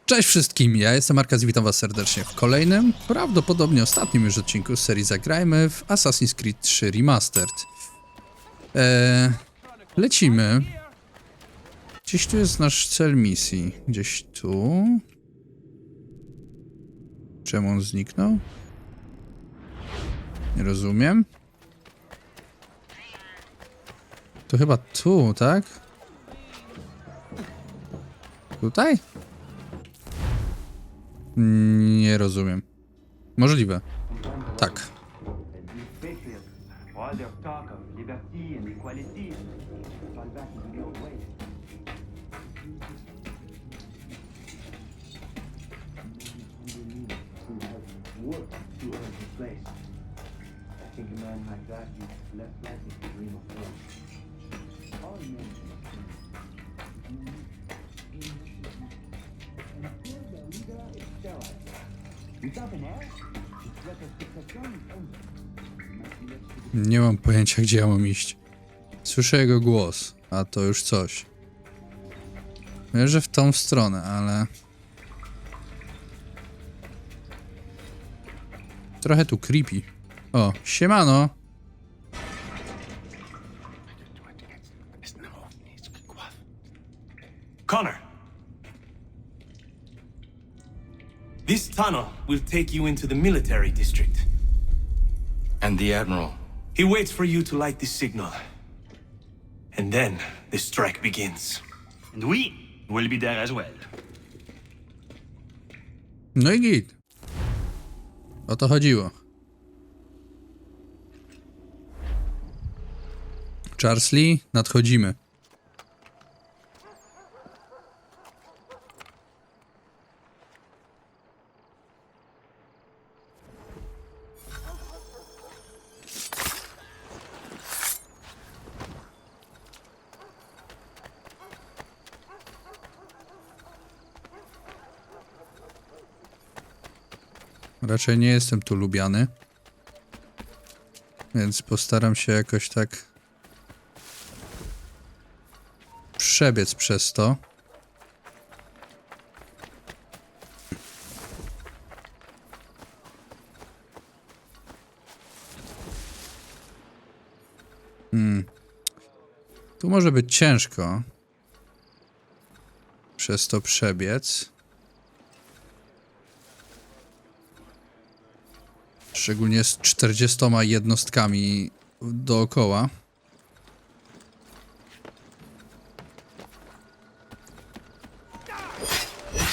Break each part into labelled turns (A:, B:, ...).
A: Cześć wszystkim, ja jestem Arkaz i witam was serdecznie w kolejnym, prawdopodobnie ostatnim już odcinku z serii Zagrajmy w Assassin's Creed 3 Remastered. Lecimy. Gdzieś tu jest nasz cel misji. Gdzieś tu. Czemu on zniknął? Nie rozumiem. To chyba tu, tak? Tutaj? Nie rozumiem. Możliwe. Tak. Nie mam pojęcia, gdzie ja mam iść. Słyszę jego głos, a to już coś. Wiem, że w tą stronę, ale... Trochę tu creepy. O, siemano!
B: Connor! This tunnel will take you into the military district.
C: And the Admiral?
B: He waits for you to light this signal. And then the strike begins.
D: And we will be there as well.
A: No i git. O to chodziło. Charles Lee, nadchodzimy. Raczej nie jestem tu lubiany, więc postaram się jakoś tak przebiec przez to. Tu może być ciężko przez to przebiec. Szczególnie z 40 jednostkami dookoła.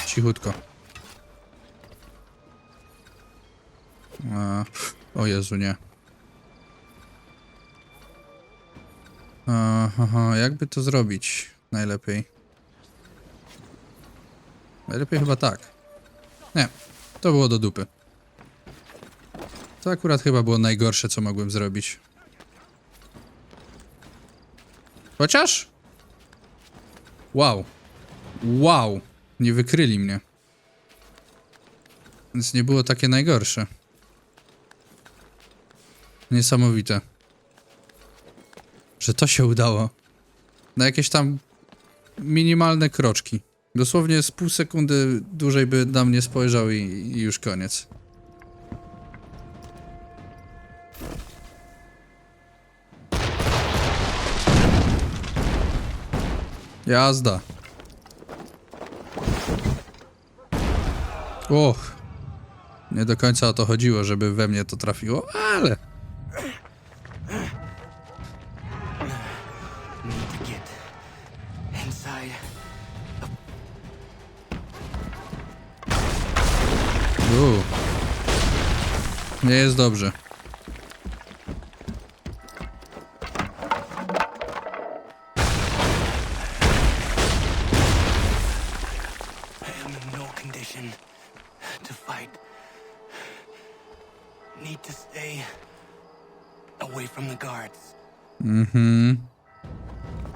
A: Cichutko. O Jezu, nie. Aha, jakby to zrobić najlepiej? Najlepiej chyba tak. Nie, to było do dupy. To akurat chyba było najgorsze, co mogłem zrobić. Chociaż? Wow. Wow. Nie wykryli mnie. Więc nie było takie najgorsze. Niesamowite. Że to się udało. Na jakieś tam minimalne kroczki. Dosłownie z pół sekundy dłużej by na mnie spojrzał i już koniec. Jazda. Och. Nie do końca o to chodziło, żeby we mnie to trafiło, ale... Nie jest dobrze.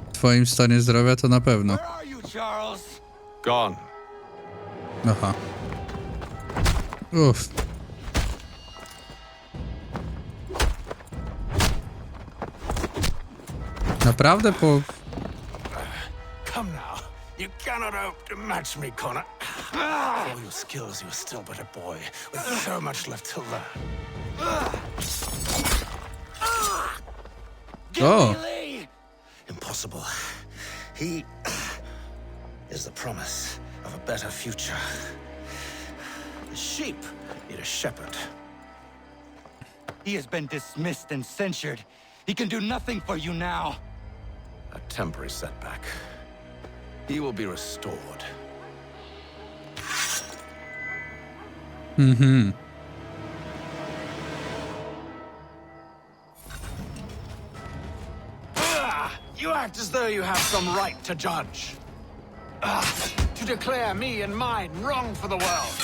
A: W twoim stanie zdrowia to na pewno.
C: Gone.
A: Aha. Uff. Naprawdę po...
E: Come now. You cannot hope to match me, Connor.
C: For all your skills, you're still but a boy with so much left to learn.
A: O!
C: Impossible. He is the promise of a better future. The sheep need a shepherd.
D: He has been dismissed and censured. He can do nothing for you now.
C: A temporary setback. He will be restored.
A: Mhm.
C: You act as though you have some right to judge. To declare me and mine wrong for the world.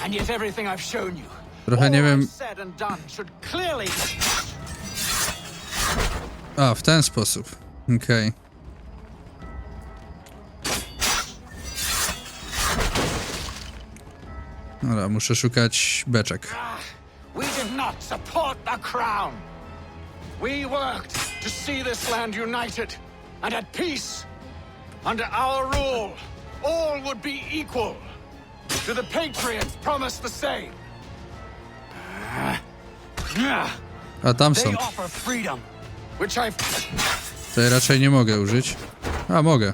C: And yet everything I've shown you,
A: Trochę nie
C: all
A: wiem...
C: I've said and done should clearly...
A: A, w ten sposób. Okej. Dobra, muszę szukać beczek.
C: We did not support the crown. We worked to see this land united and at peace. Under our rule, all would be equal. To the patriots promised the same.
A: A tam są.
D: They offer freedom,
C: Which I've...
A: Tutaj raczej nie mogę użyć. A, mogę.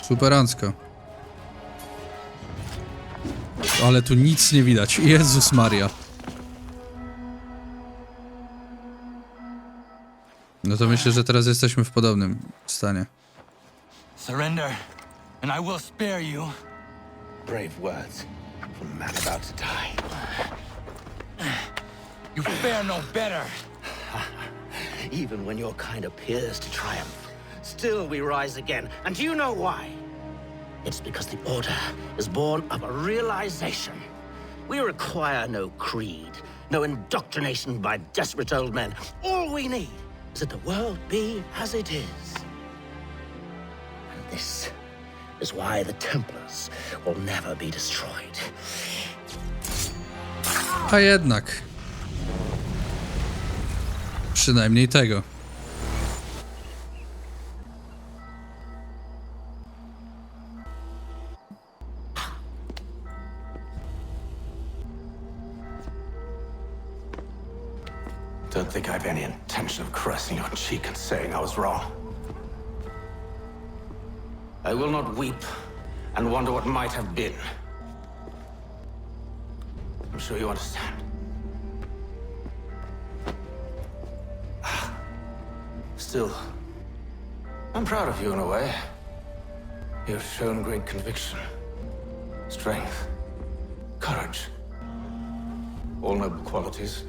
A: Superancko. Ale tu nic nie widać. Jezus Maria. No to myślę, że teraz jesteśmy w podobnym stanie.
D: surrender, and I will spare you.
C: Brave words from a man about to die.
D: You fare no better.
C: Even when your kind appears to triumph, still we rise again. And do you know why? It's because the Order is born of a realization. We require no creed, no indoctrination by desperate old men. All we need is that the world be as it is. And this is why the Templars will never be destroyed.
A: A jednak. Przynajmniej tego.
C: Don't think I've any intention of caressing your cheek and saying I was wrong. I will not weep and wonder what might have been. I'm sure you understand. Still, I'm proud of you in a way. You have shown great conviction, strength, courage. All noble qualities.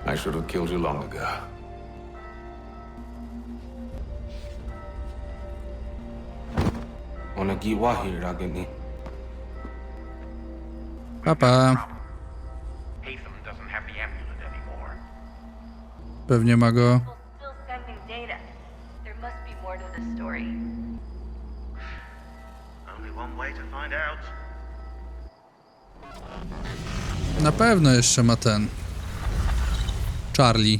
C: I should have killed you long ago.
A: Papa.
E: Haytham doesn't have the amulet anymore.
A: Pewnie ma go.
F: Still sending data. There must be more to this story.
E: Only one way to find out.
A: Na pewno jeszcze ma ten. Charlie.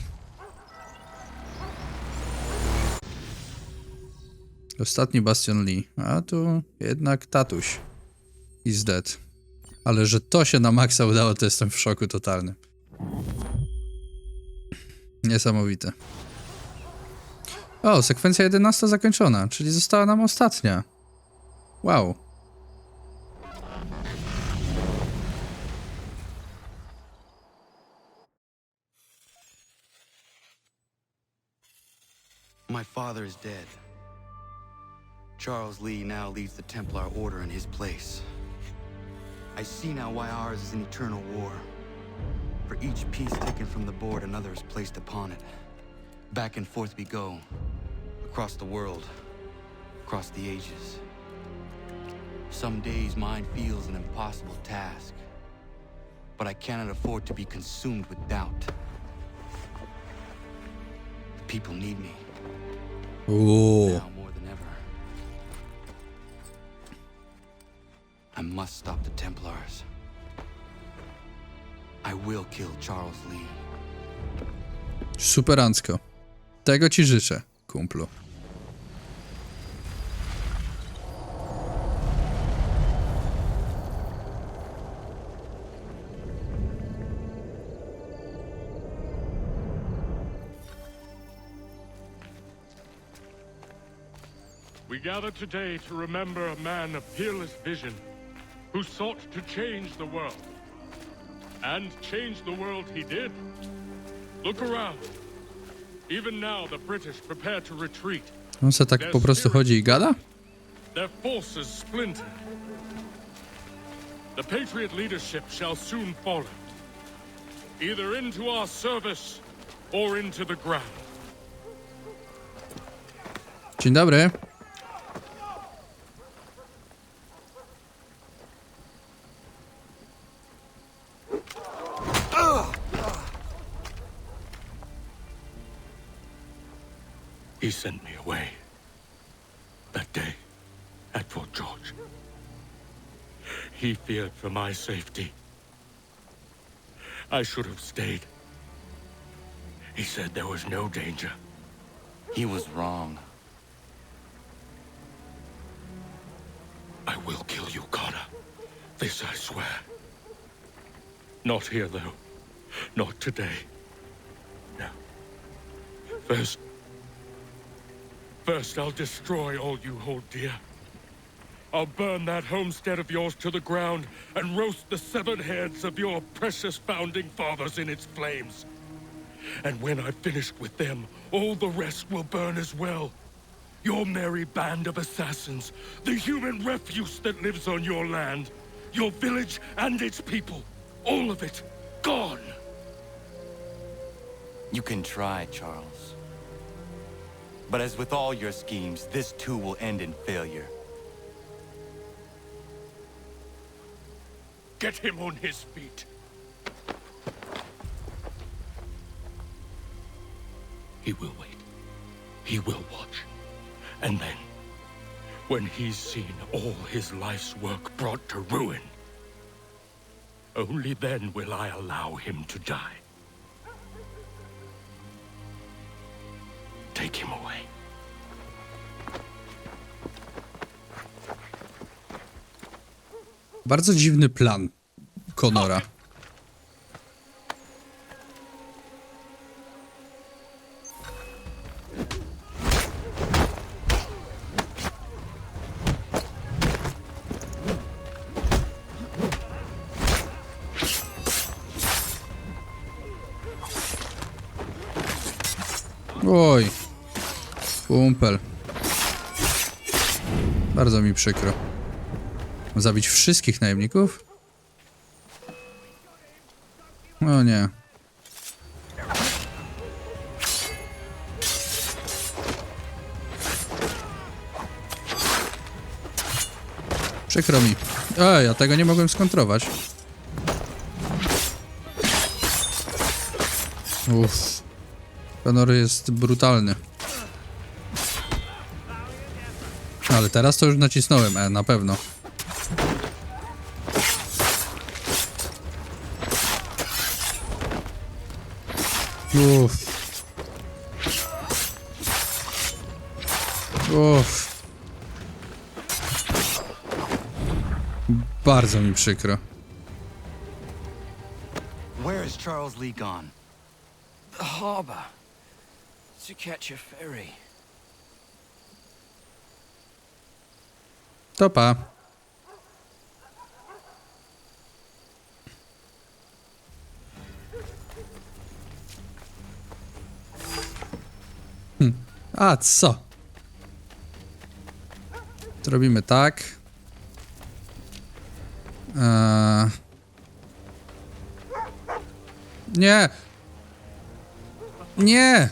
A: Ostatni bastion Lee. A tu jednak tatuś. Is dead. Ale że to się na maksa udało, to jestem w szoku totalnym. Niesamowite. O, sekwencja 11 zakończona, czyli została nam ostatnia. Wow.
G: My father is dead. Charles Lee now leads the Templar Order in his place. I see now why ours is an eternal war. For each piece taken from the board, another is placed upon it. Back and forth we go, across the world, across the ages. Some days mine feels an impossible task, but I cannot afford to be consumed with doubt. The people need me.
A: Ooh.
G: Now more than ever. I must stop the Templars. I will kill Charles Lee.
A: Superancko. Tego ci życzę, kumplu.
H: We gather today to remember a man of peerless vision who sought to change the world. And change the world he did. Look around. Even now the British prepare to retreat.
A: On se tak po prostu chodzi i gada?
H: Their forces splinter. The Patriot leadership shall soon follow. Either into our service or into the ground.
A: Dzień dobry.
H: He sent me away. That day, at Fort George. He feared for my safety. I should have stayed. He said there was no danger.
G: He was wrong.
H: I will kill you, Connor. This I swear. Not here, though. Not today. No. First, I'll destroy all you hold dear. I'll burn that homestead of yours to the ground and roast the severed heads of your precious founding fathers in its flames. And when I've finished with them, all the rest will burn as well. Your merry band of assassins, the human refuse that lives on your land, your village and its people, all of it, gone.
G: You can try, Charles. But as with all your schemes, this too will end in failure.
H: Get him on his feet. He will wait. He will watch. And then, when he's seen all his life's work brought to ruin, only then will I allow him to die. Take him away.
A: Bardzo dziwny plan Connora. Oj, kumpel. Bardzo mi przykro. Zabić wszystkich najemników? O nie. Przykro mi. Ja tego nie mogłem skontrować. Uff. Connor jest brutalny. Ale teraz to już nacisnąłem, na pewno. Uff. Uff. Bardzo mi przykro.
G: Where is Charles Lee gone?
I: The harbor. To catch a ferry.
A: To pa. A co? Zrobimy tak. Nie! Nie!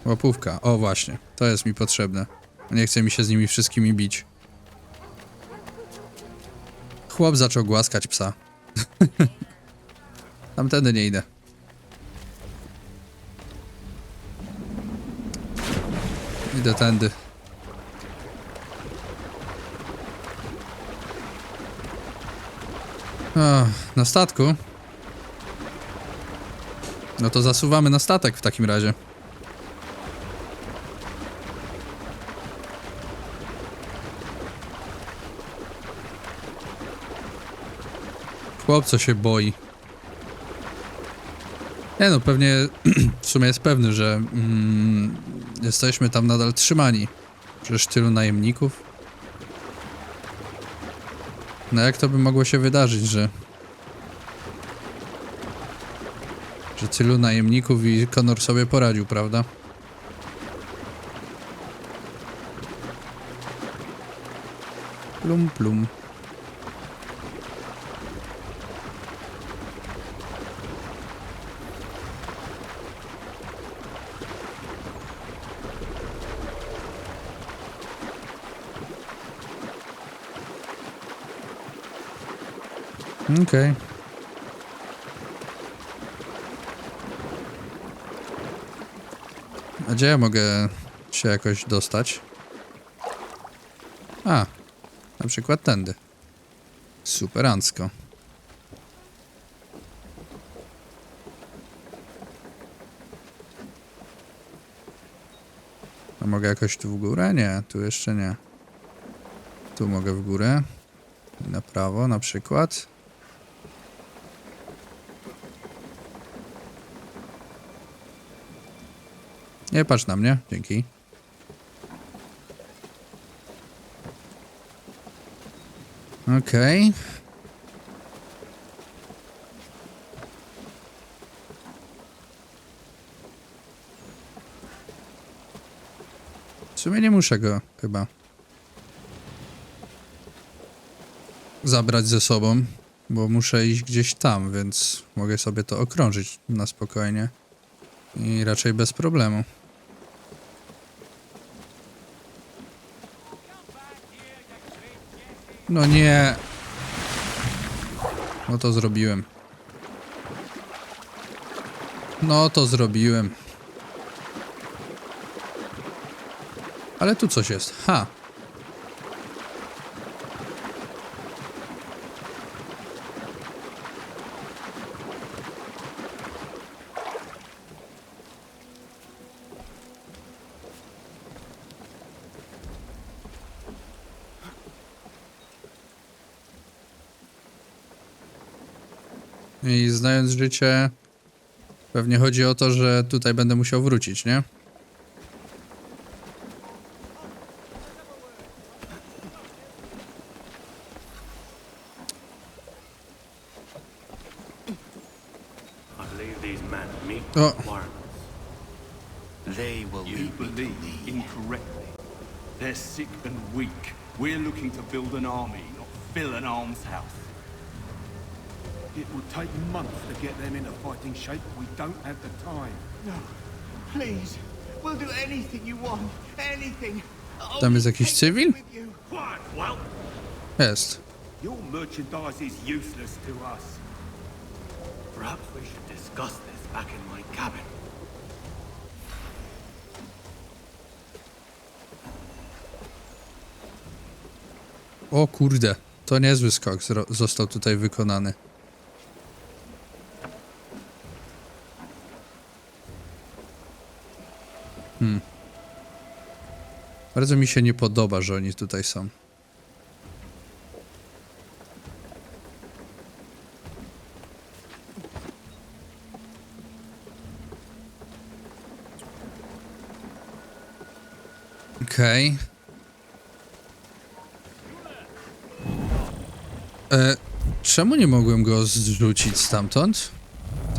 A: Łapówka. O właśnie. To jest mi potrzebne. Nie chce mi się z nimi wszystkimi bić. Chłop zaczął głaskać psa. Tamtędy nie idę. Idę tędy. O, na statku? No to zasuwamy na statek w takim razie. Chłopco się boi. Nie no, pewnie w sumie jest pewny, że jesteśmy tam nadal trzymani. Przecież tylu najemników. No jak to by mogło się wydarzyć, że tylu najemników i Connor sobie poradził, prawda? Plum, plum. Okej. A gdzie ja mogę się jakoś dostać? A, na przykład tędy. Superancko. A mogę jakoś tu w górę? Nie, tu jeszcze nie. Tu mogę w górę. Na prawo na przykład. Nie patrz na mnie, dzięki. Okej. W sumie nie muszę go chyba zabrać ze sobą, bo muszę iść gdzieś tam, więc mogę sobie to okrążyć na spokojnie i raczej bez problemu. No nie. No to zrobiłem. No to zrobiłem. Ale tu coś jest. Ha. I znając życie, pewnie chodzi o to, że tutaj będę musiał wrócić, nie? O!
D: They will
J: You
D: lead me to
J: believe
D: thee.
J: incorrectly. They're sick and weak. We're looking to build an army, not fill an almshouse. It would take months to get them into fighting shape. We don't have the time.
K: No, please. We'll do anything you want. Anything.
A: Tam jest jakiś cywil?
J: Quiet, well.
A: Jest.
J: Your merchandise is useless to us. Perhaps we should discuss this back in my cabin.
A: O kurde, to niezły skok został tutaj wykonany. Bardzo mi się nie podoba, że oni tutaj są. Okej. Czemu nie mogłem go zrzucić stamtąd?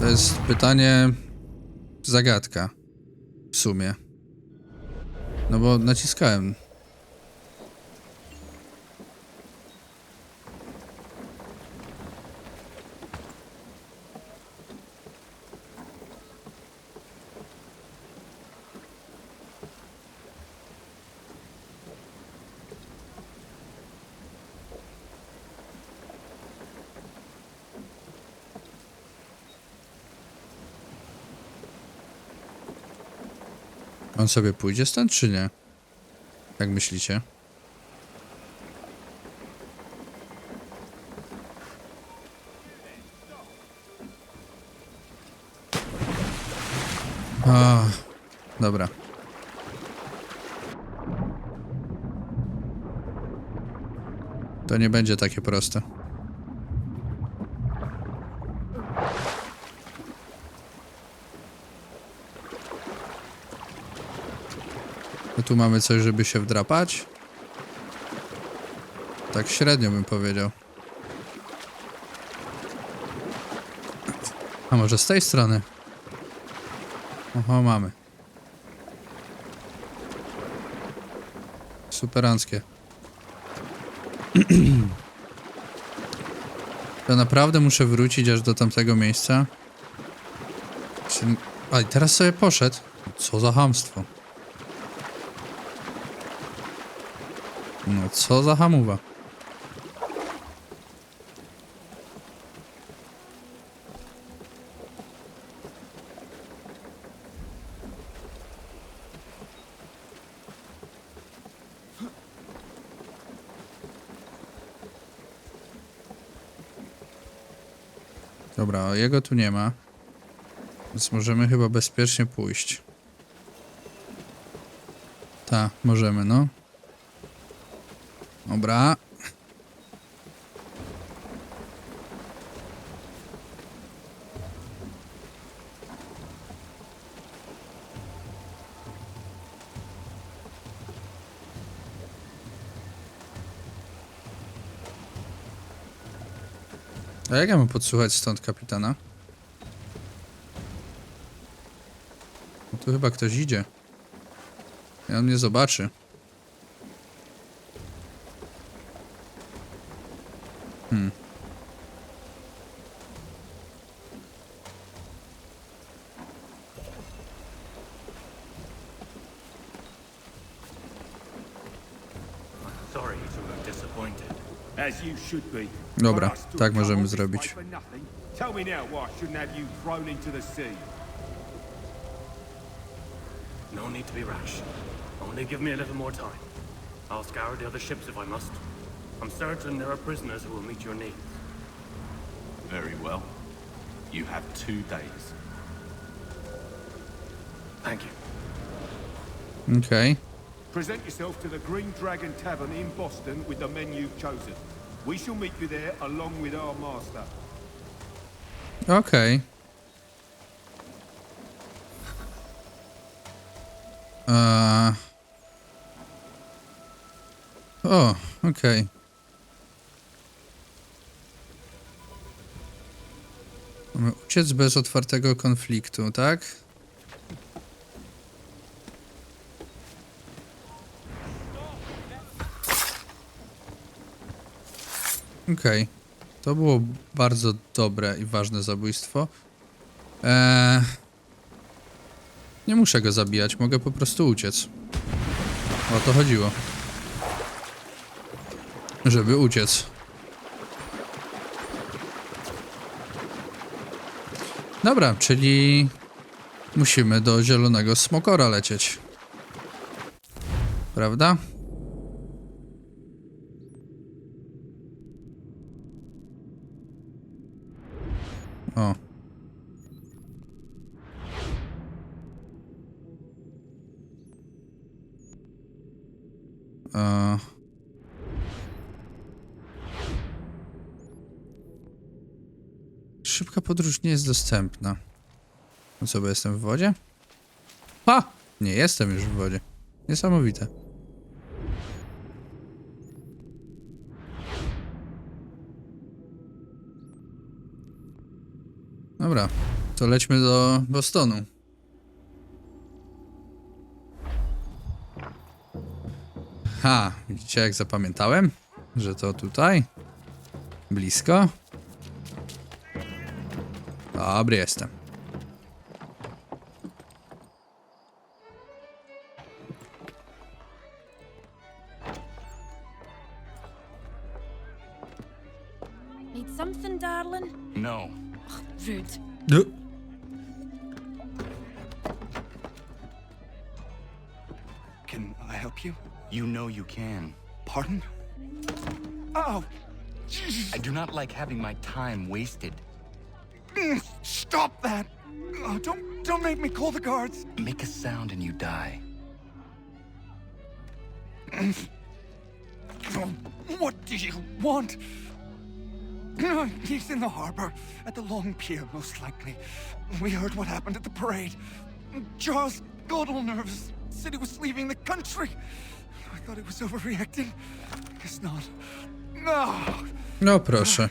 A: To jest pytanie... zagadka. W sumie. No bo naciskałem. On sobie pójdzie stąd, czy nie? Jak myślicie? Dobra. To nie będzie takie proste. No tu mamy coś, żeby się wdrapać? Tak średnio bym powiedział. A może z tej strony? Oho, mamy. Superanckie. To naprawdę muszę wrócić aż do tamtego miejsca? A i teraz sobie poszedł. Co za chamstwo. No co za hamuwa. Dobra, jego tu nie ma. Więc możemy chyba bezpiecznie pójść. Tak, możemy, no. Dobra. A jak ja mam podsłuchać stąd kapitana? No tu chyba ktoś idzie. I on mnie zobaczy.
B: Sorry to have disappointed.
J: As you should be.
A: Dobra,
J: For us to
A: tak
J: come
A: możemy
J: all this
A: zrobić.
J: way for nothing. Tell me now why I shouldn't have you thrown into the sea.
B: No need to be rash. Only give me a little more time. I'll scour the other ships if I must. I'm certain there are prisoners who will meet your needs.
J: Very well. You have 2 days.
B: Thank you.
A: Okej.
J: Present yourself to the Green Dragon Tavern in Boston with the men you've chosen. We shall meet you there along with our master.
A: Okej. O, okej. Mamy uciec bez otwartego konfliktu, tak? Okej. To było bardzo dobre i ważne zabójstwo. Nie muszę go zabijać, mogę po prostu uciec. O to chodziło. Żeby uciec. Dobra, czyli musimy do zielonego smokora lecieć. Prawda? O. Szybka podróż nie jest dostępna. No co, bo jestem w wodzie? Ha! Nie jestem już w wodzie. Niesamowite. Dobra, to lećmy do Bostonu. Ha, widzicie jak zapamiętałem? Że to tutaj? Blisko? Dobry jestem.
L: Need something, darling?
G: No.
L: Rude.
A: No.
G: Can I help you? You know you can. Pardon? Oh! I do not like having my time wasted.
J: Stop that! Oh, don't
D: Don't make me call the guards. Make a sound and you die. What do you want? He's in the harbor, at the long pier, most likely. We heard what happened at the parade. Charles got all nervous, said he was leaving the country. I thought he was overreacting. Guess not. No.
A: No proszę.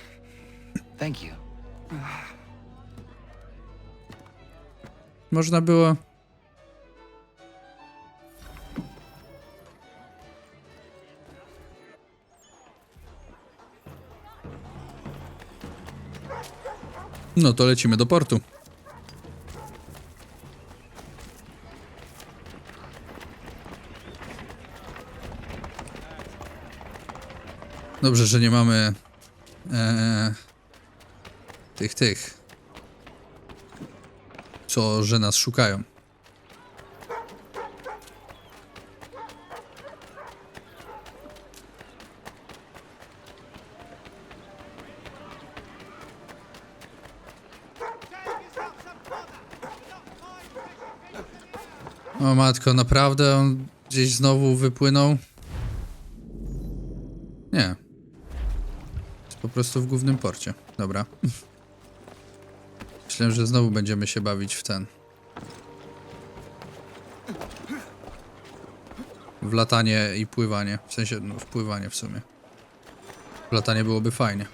G: Thank you.
A: Można było... No to lecimy do portu. Dobrze, że nie mamy tych, że nas szukają. O matko, naprawdę on gdzieś znowu wypłynął? Nie. Jest po prostu w głównym porcie. Dobra. Myślałem, że znowu będziemy się bawić w ten. W latanie i pływanie. W sensie, no, w pływanie w sumie. W latanie byłoby fajnie.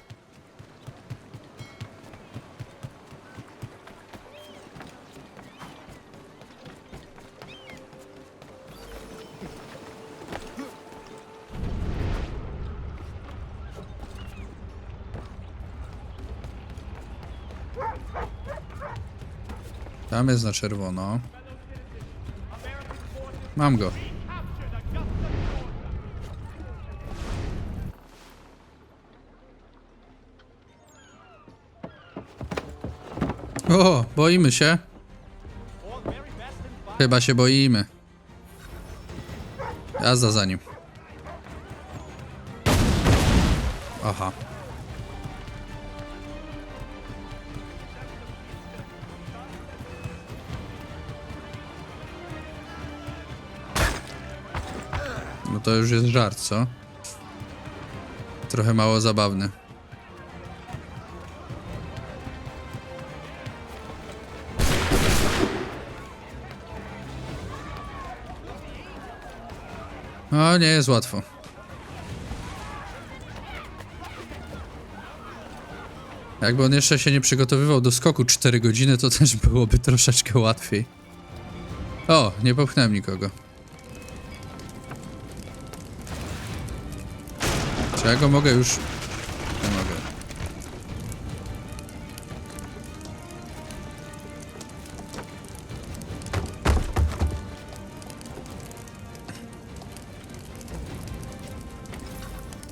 A: Tam jest na czerwono. Mam go. O, boimy się. Chyba się boimy. Jazda za nim. Aha. No to już jest żart, co? Trochę mało zabawny. O, nie jest łatwo. Jakby on jeszcze się nie przygotowywał do skoku 4 godziny, to też byłoby troszeczkę łatwiej. O, nie popchnąłem nikogo. Czy ja go mogę już... Nie mogę.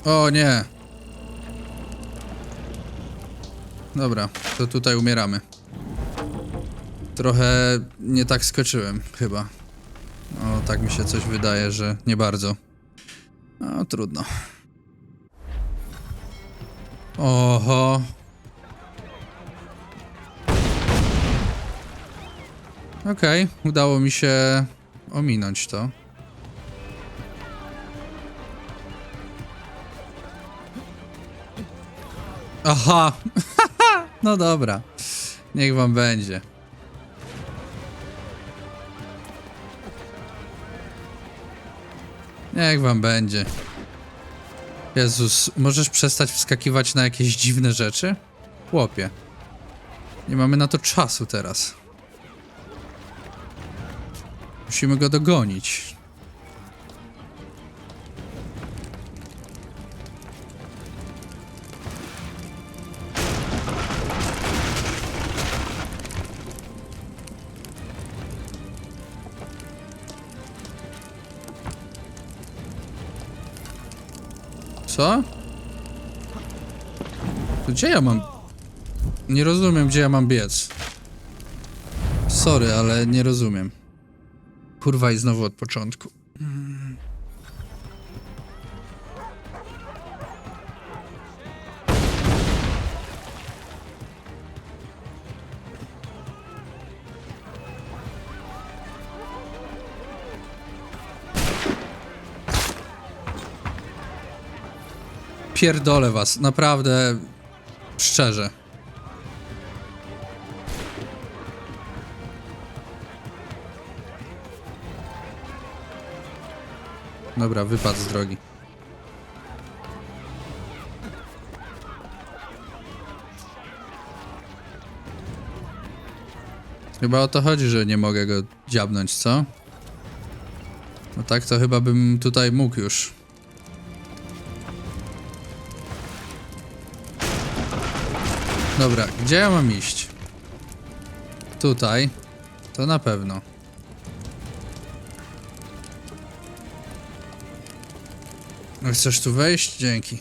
A: O nie. Dobra, to tutaj umieramy. Trochę nie tak skoczyłem, chyba. O, tak mi się coś wydaje, że nie bardzo. No, trudno. Oho. Okej, udało mi się ominąć to. Aha. No dobra. Niech wam będzie. Niech wam będzie. Jezus, możesz przestać wskakiwać na jakieś dziwne rzeczy? Chłopie. Nie mamy na to czasu teraz. Musimy go dogonić. Co? To gdzie ja mam... Nie rozumiem, gdzie ja mam biec. Sorry, ale nie rozumiem. Kurwa, i znowu od początku. pierdolę was, naprawdę, szczerze. Dobra, wypadł z drogi. Chyba o to chodzi, że nie mogę go dziabnąć, co? No tak, to chyba bym tutaj mógł już. Dobra, gdzie ja mam iść? Tutaj. To na pewno. No chcesz tu wejść? Dzięki.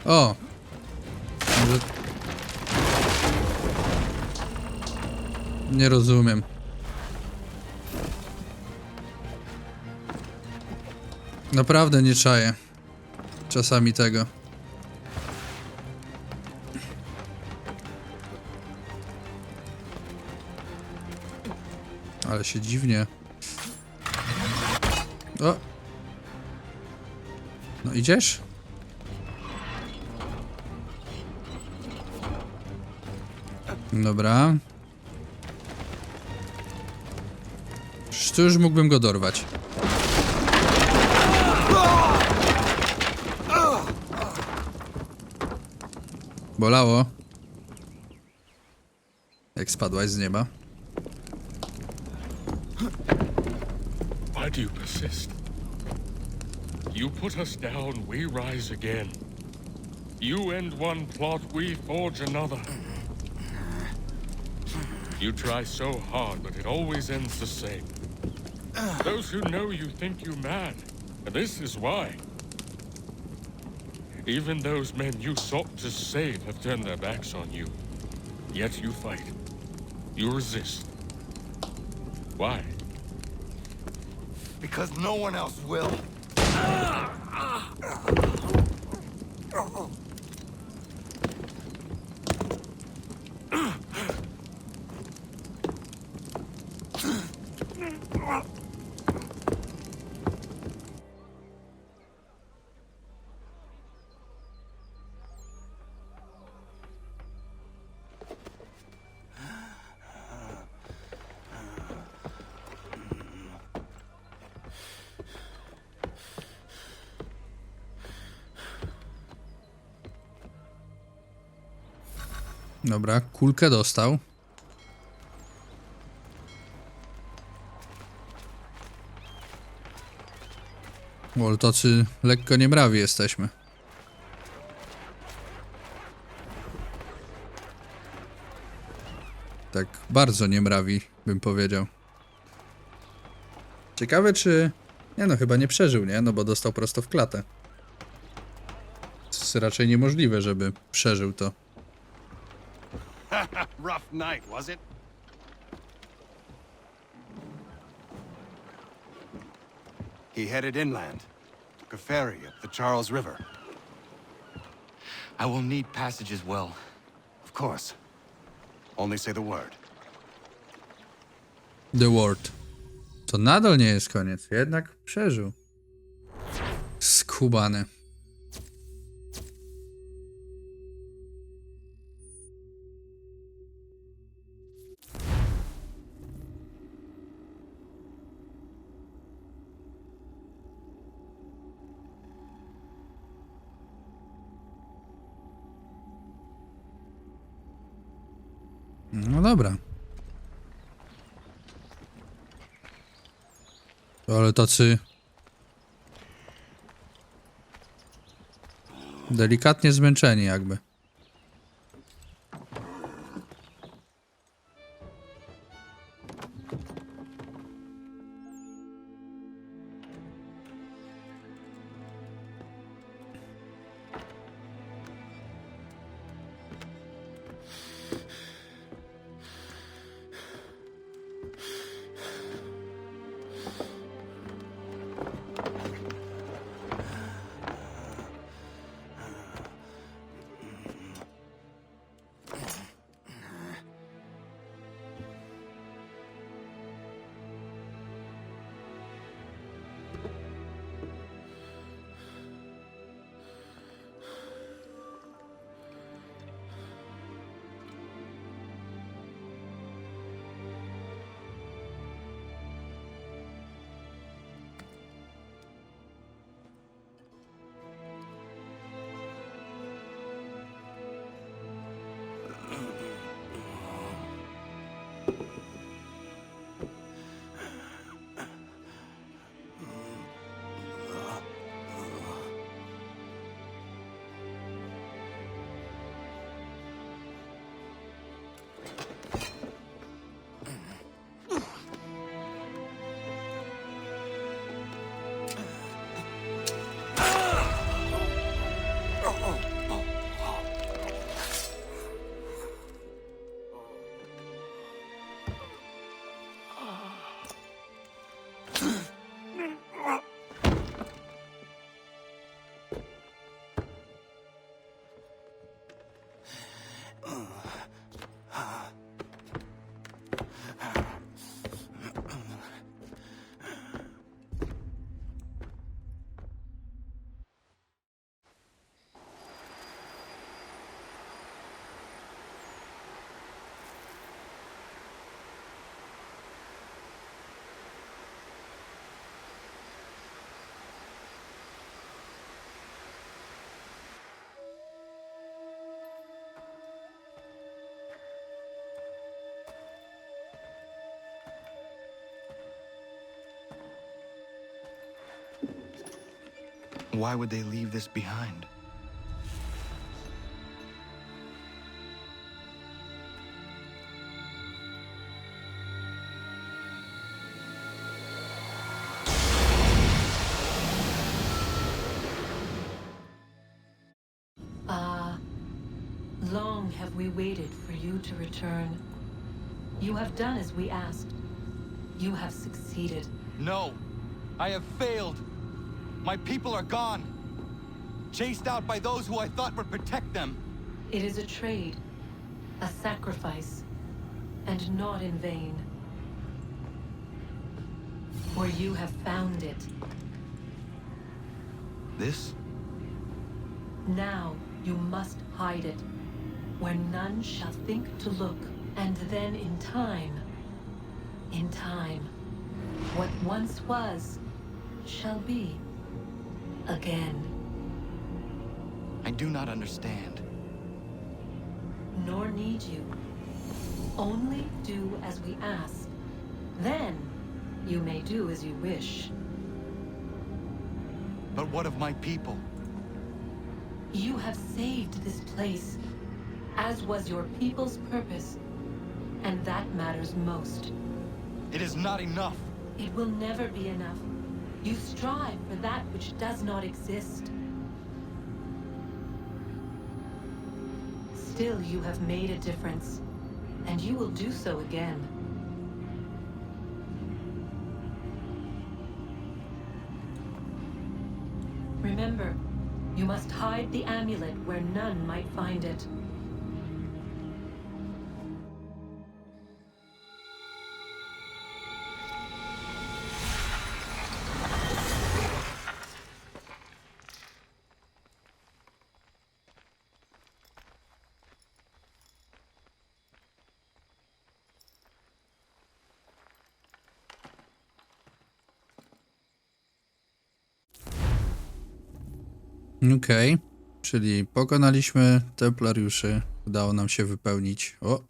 A: O! Może... Nie rozumiem. Naprawdę nie czaję. Czasami tego. Ale się dziwnie. O! No idziesz? Dobra. Przecież tu już mógłbym go dorwać. Bolało. Jak spadłaś z nieba.
H: Why do you persist? You put us down, we rise again. You end one plot, we forge another. You try so hard, but it always ends the same. Those who know you think you mad, and this is why. Even those men you sought to save have turned their backs on you. Yet you fight. You resist. Why?
G: Because no one else will.
A: Dobra, kulkę dostał. O, tacy lekko niemrawi jesteśmy. Tak bardzo niemrawi, bym powiedział. Ciekawe czy... Nie no, chyba nie przeżył, nie? No bo dostał prosto w klatę. To jest raczej niemożliwe, żeby przeżył to.
J: Rough night, was it?
M: He headed inland, took a ferry up the Charles River.
G: I will need passage as well.
M: Of course. Only say the word.
A: The word. To nadal nie jest koniec, jednak przeżył. Skubany. No dobra. Ale tacy... delikatnie zmęczeni jakby.
G: Why would they leave this behind?
N: Long have we waited for you to return. You have done as we asked. You have succeeded.
G: No! I have failed! My people are gone! Chased out by those who I thought would protect them!
N: It is a trade, a sacrifice, and not in vain. For you have found it.
G: This?
N: Now you must hide it, where none shall think to look, and then in time, what once was, shall be again.
G: I do not understand.
N: Nor need you. Only do as we ask. Then, you may do as you wish.
G: But what of my people?
N: You have saved this place, as was your people's purpose, and that matters most.
G: It is not enough.
N: It will never be enough. You strive for that which does not exist. Still, you have made a difference, and you will do so again. Remember, you must hide the amulet where none might find it.
A: Okej, czyli pokonaliśmy templariuszy. Udało nam się wypełnić. O!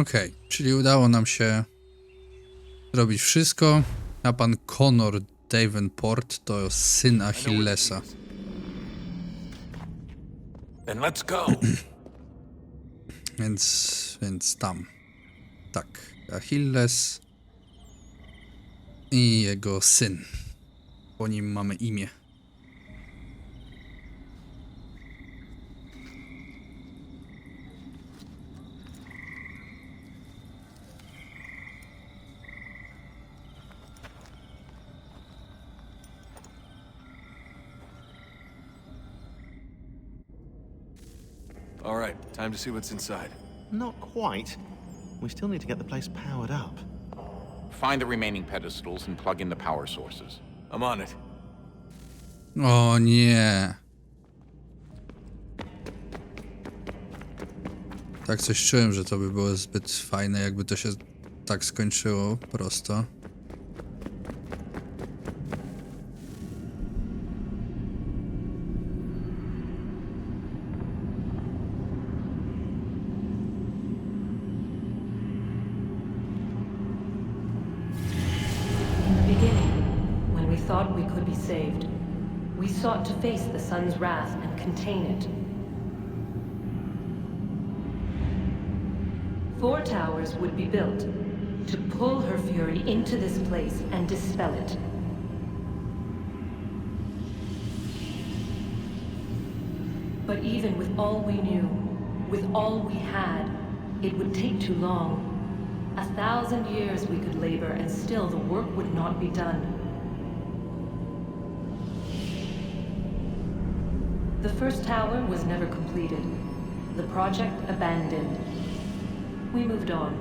A: Okej, czyli udało nam się zrobić wszystko, a pan Connor Davenport to syn Achillesa.
O: Then let's go.
A: Więc tam. Tak, Achilles i jego syn. Po nim mamy imię.
O: All right, time to see what's inside.
P: Not quite. We still need to get the place powered up.
E: Find the remaining pedestals and plug in the power sources.
O: I'm on it.
A: O nie. Tak coś czułem, że to by było zbyt fajne, jakby to się tak skończyło prosto.
N: Thought we could be saved. We sought to face the sun's wrath and contain it. 4 towers would be built to pull her fury into this place and dispel it. But even with all we knew, with all we had, it would take too long. 1,000 years we could labor and still the work would not be done. The first tower was never completed. The project abandoned. We moved on.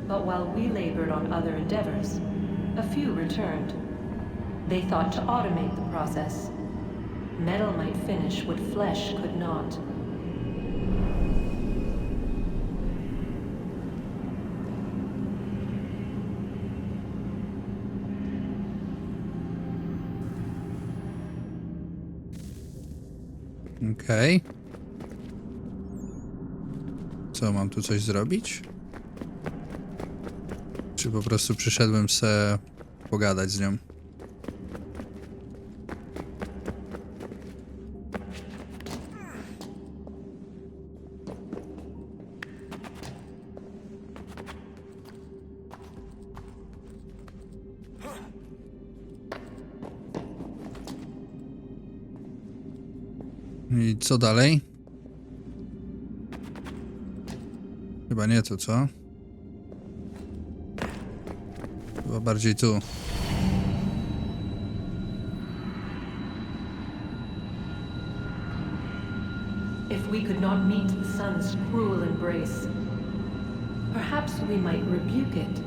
N: But while we labored on other endeavors, a few returned. They thought to automate the process. Metal might finish what flesh could not.
A: Okej. Co, mam tu coś zrobić? Czy po prostu przyszedłem se pogadać z nią? I co dalej? Chyba nie tu, co? Chyba bardziej tu.
N: If we could not meet the sun's cruel embrace, perhaps we might rebuke it.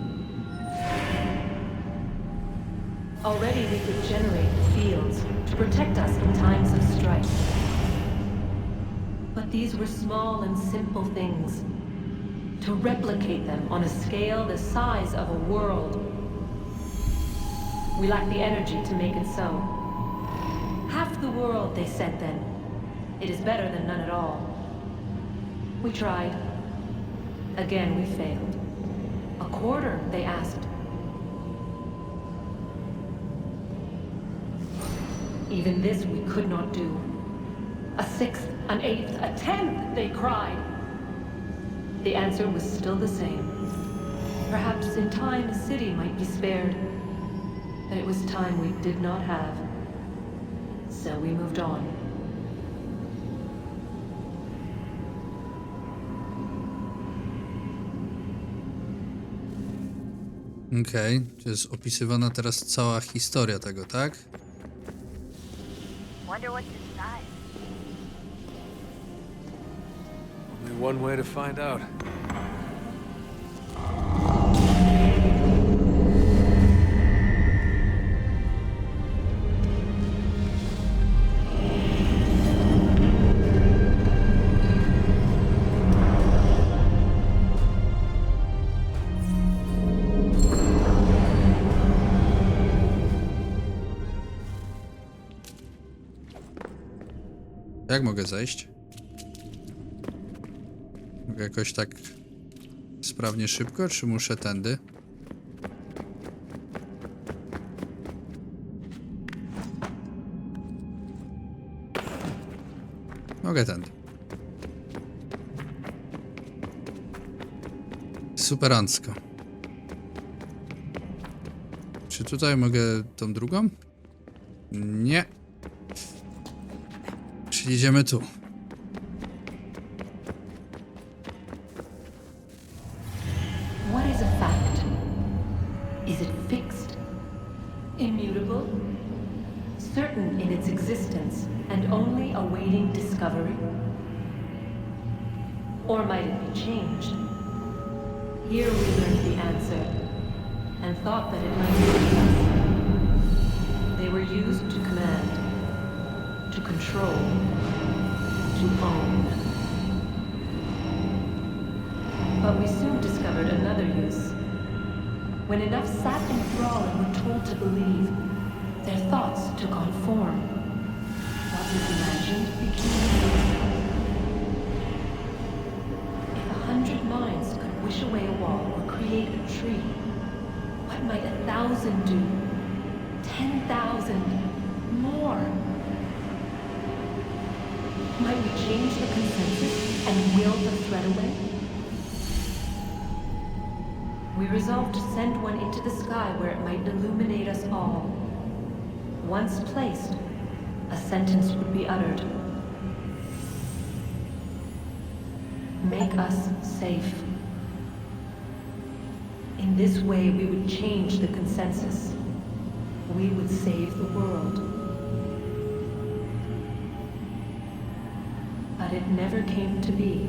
N: Already we could generate fields to protect us in times of strife. But these were small and simple things. To replicate them on a scale the size of a world. We lack the energy to make it so. Half the world, they said then. It is better than none at all. We tried. Again we failed. A quarter, they asked. Even this we could not do. A 6th, an 8th, a 10th, they cried. The answer was still the same. Perhaps in time a city might be spared. But it was time we did not have. So we moved on.
A: Okej, to jest opisywana teraz cała historia tego, tak?
F: Wonder what's inside.
O: Only one way to find out.
A: Jak mogę zejść? Mogę jakoś tak sprawnie szybko, czy muszę tędy? Mogę tędy. Superancko. Czy tutaj mogę tą drugą? Nie. Czyli idziemy tu.
N: What is a fact? Is it fixed? Immutable? Certain in its existence and only awaiting discovery? Or might it be changed? Here we learned the answer and thought that it might be us. They were used to command, to control, to own. But we soon discovered another use. When enough sat in thrall and were told to believe, their thoughts took on form. What was imagined became real. If 100 minds could wish away a wall or create a tree, what might 1,000 do? 10,000? More? Might we change the consensus and will the threat away? We resolved to send one into the sky where it might illuminate us all. Once placed, a sentence would be uttered. Make us safe. In this way, we would change the consensus. We would save the world. But it never came to be.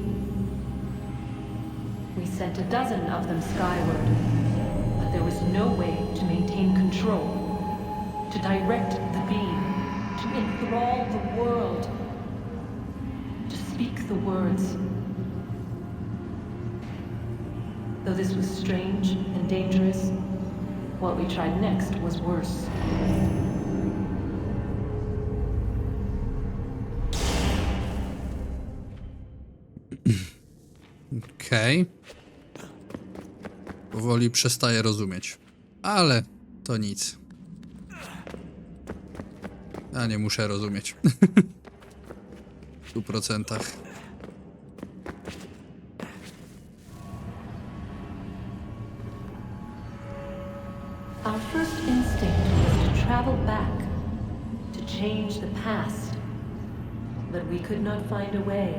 N: We sent a dozen of them skyward, but there was no way to maintain control, to direct the beam, to enthrall the world, to speak the words. Though this was strange and dangerous, what we tried next was worse.
A: Okej. Powoli przestaję rozumieć. Ale to nic. Ja nie muszę rozumieć. W 100%.
N: Our first instinct was to travel back, to change the past. But we could not find a way.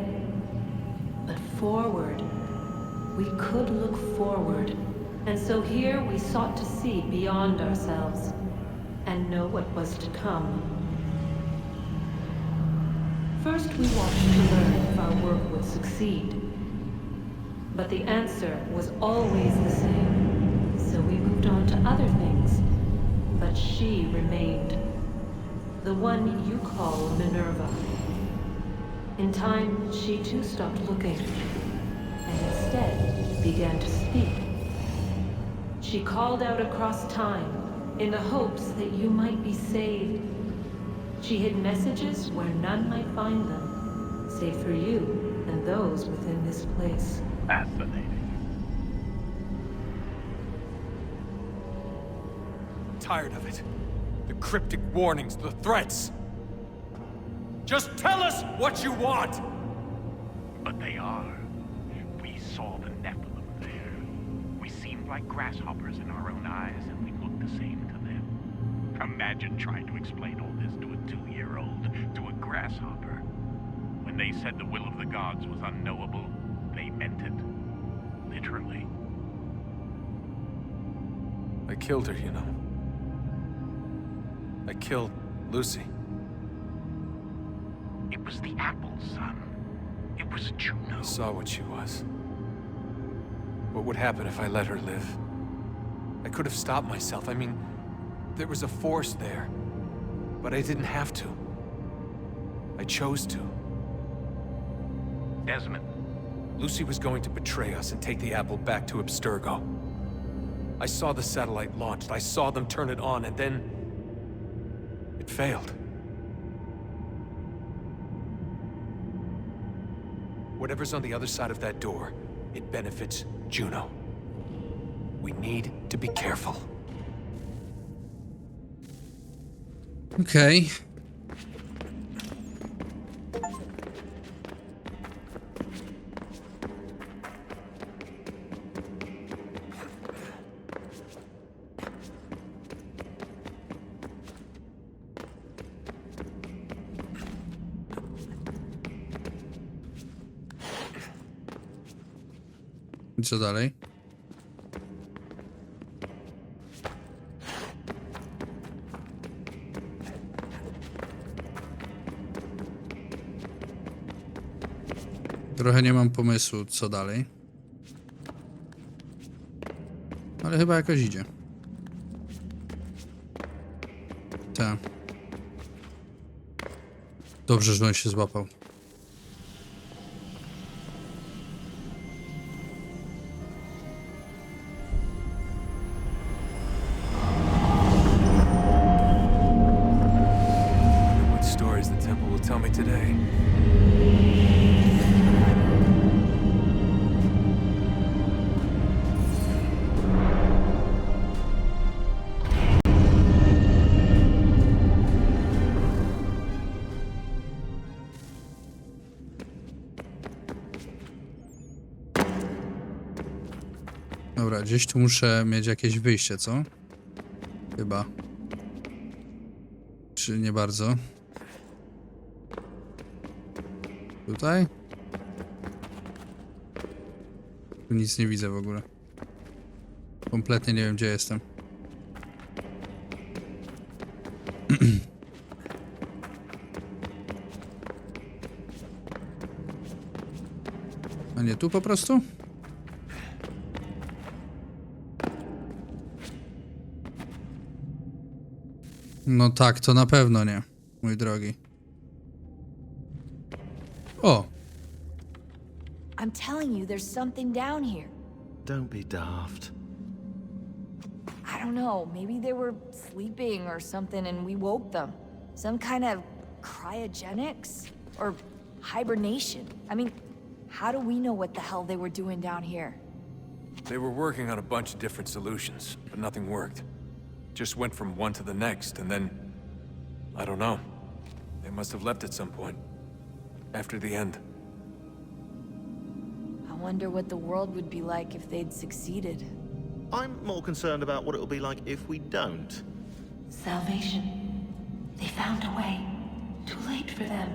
N: But forward, we could look forward. And so here we sought to see beyond ourselves and know what was to come. First we watched to learn if our work would succeed. But the answer was always the same. So we moved on to other things. But she remained. The one you call Minerva. In time, she too stopped looking, and instead began to speak. She called out across time, in the hopes that you might be saved. She hid messages where none might find them, save for you and those within this place.
E: Fascinating.
H: Tired of it. The cryptic warnings, the threats. Just tell us what you want!
E: But they are. We saw the Nephilim there. We seemed like grasshoppers in our own eyes, and we looked the same to them. Imagine trying to explain all this to a 2-year-old, to a grasshopper. When they said the will of the gods was unknowable, they meant it. Literally.
O: I killed her, you know. I killed Lucy.
E: It was the apple, son. It was Juno.
O: I saw what she was. What would happen if I let her live? I could have stopped myself. I mean, there was a force there. But I didn't have to. I chose to.
E: Desmond.
O: Lucy was going to betray us and take the apple back to Abstergo. I saw the satellite launched. I saw them turn it on, and then... it failed. Whatever's on the other side of that door, it benefits Juno. We need to be careful.
A: Okej. I co dalej? Trochę nie mam pomysłu, co dalej. Ale chyba jakoś idzie. Tak. Dobrze, że on się złapał. Dobra, gdzieś tu muszę mieć jakieś wyjście, co? Chyba. Czy nie bardzo? Tutaj? Tu nic nie widzę w ogóle. Kompletnie nie wiem, gdzie jestem. A nie tu po prostu? No tak, to na pewno nie, mój drogi. O!
L: I'm telling you, there's something down here.
P: Don't be daft.
L: I don't know, maybe they were sleeping or something and we woke them. Some kind of cryogenics? Or hibernation. I mean, how do we know what the hell they were doing down here?
O: They were working on a bunch of different solutions, but nothing worked. Just went from one to the next, and then... I don't know. They must have left at some point. After the end.
L: I wonder what the world would be like if they'd succeeded.
P: I'm more concerned about what it'll be like if we don't.
N: Salvation. They found a way. Too late for them,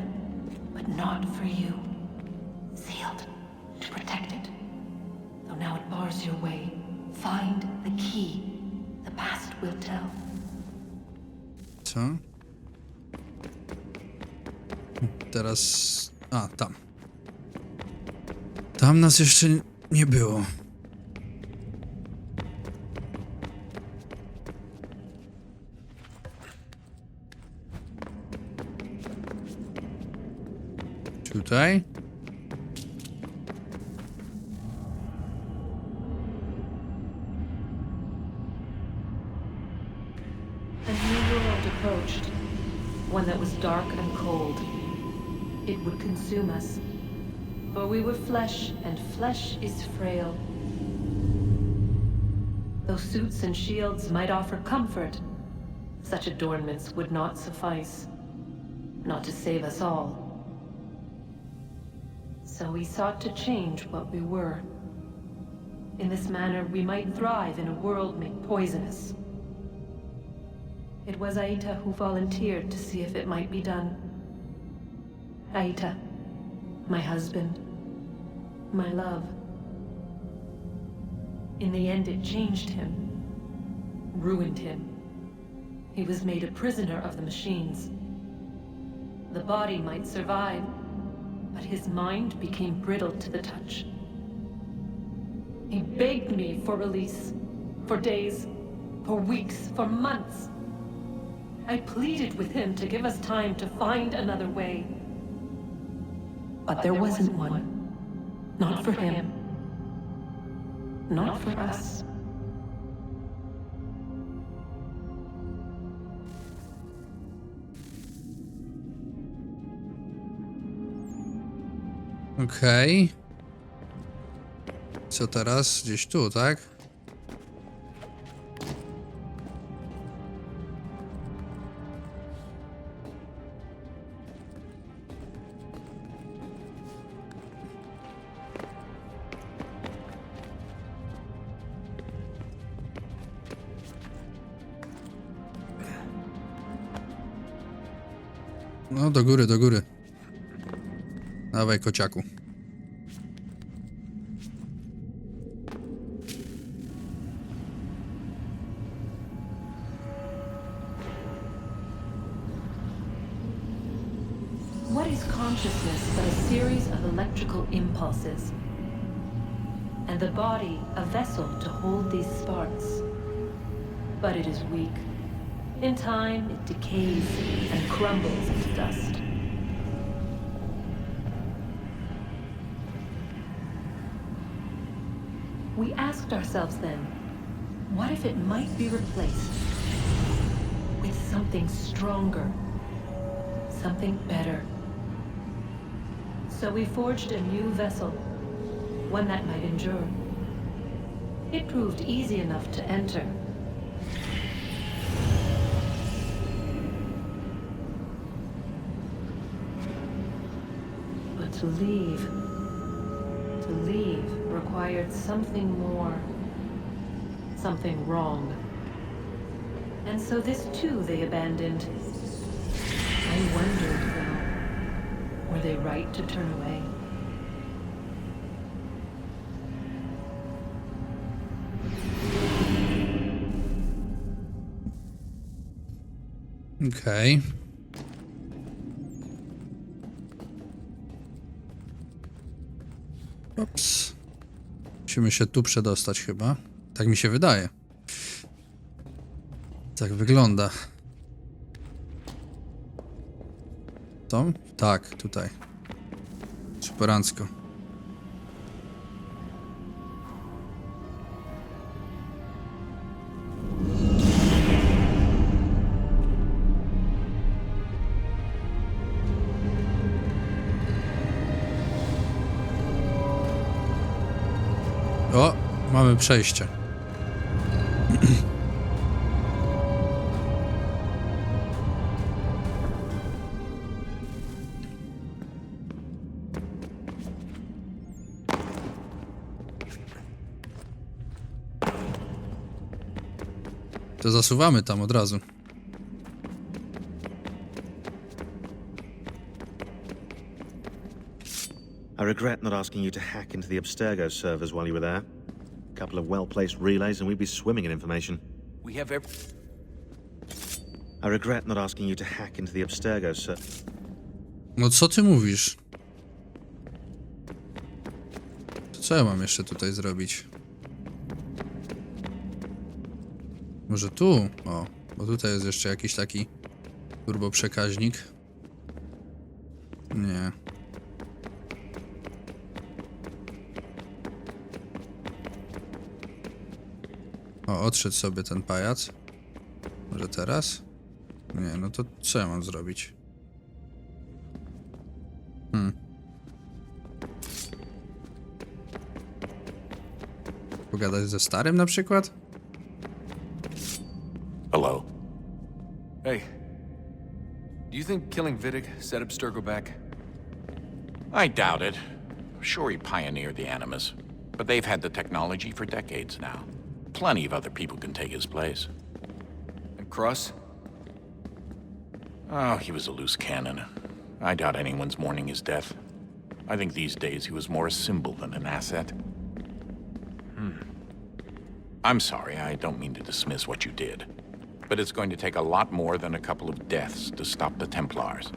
N: but not for you. Sealed to protect it. Though now it bars your way. Find the key. The past will tell.
A: Co? Teraz... A, tam. Tam nas jeszcze nie było. Tutaj?
N: A new world approached. One that was dark and cold. It would consume us. For we were flesh, and flesh is frail. Though suits and shields might offer comfort, such adornments would not suffice. Not to save us all. So we sought to change what we were. In this manner, we might thrive in a world made poisonous. It was Aita who volunteered to see if it might be done. Aita, my husband, my love. In the end, it changed him, ruined him. He was made a prisoner of the machines. The body might survive, but his mind became brittle to the touch. He begged me for release, for days, for weeks, for months. I pleaded with him to give us time to find another way. But there wasn't one. Not for him. Not for us.
A: Okej. Co teraz? Gdzieś tu, tak? No, do góry, do góry. Dawaj, kociaku.
N: What is consciousness but a series of electrical impulses? And the body a vessel to hold these sparks. But it is weak. In time, it decays and crumbles into dust. We asked ourselves then, what if it might be replaced with something stronger, something better? So we forged a new vessel, one that might endure. It proved easy enough to enter. But to leave required something more. something wrong. And so this too they abandoned. I wondered, though, were they right to turn away?
A: Okej. Ups. Musimy się tu przedostać chyba. Tak mi się wydaje. Tak wygląda. To? Tak, tutaj. Superancko. O, mamy przejście. To zasuwamy tam od razu.
P: I regret not asking you to hack into the Abstergo servers while you were there. A couple of well-placed relays and we'd be swimming in information.
I: We have
P: I regret not asking you to hack into the Abstergo servers.
A: No co ty mówisz? To co ja mam jeszcze tutaj zrobić? Może tu? O, bo tutaj jest jeszcze jakiś taki turboprzekaźnik. Nie. O, odszedł sobie ten pajac. Może teraz? Nie, no to co ja mam zrobić? Pogadać ze starym na przykład?
O: Hello. Hey. Do you think killing Vidic set Abstergo back?
E: I doubt it. Sure, he pioneered the Animus, but they've had the technology for decades now. Plenty of other people can take his place.
O: And Cross?
E: Oh, he was a loose cannon. I doubt anyone's mourning his death. I think these days he was more a symbol than an asset. I'm sorry, I don't mean to dismiss what you did. But it's going to take a lot more than a couple of deaths to stop the Templars.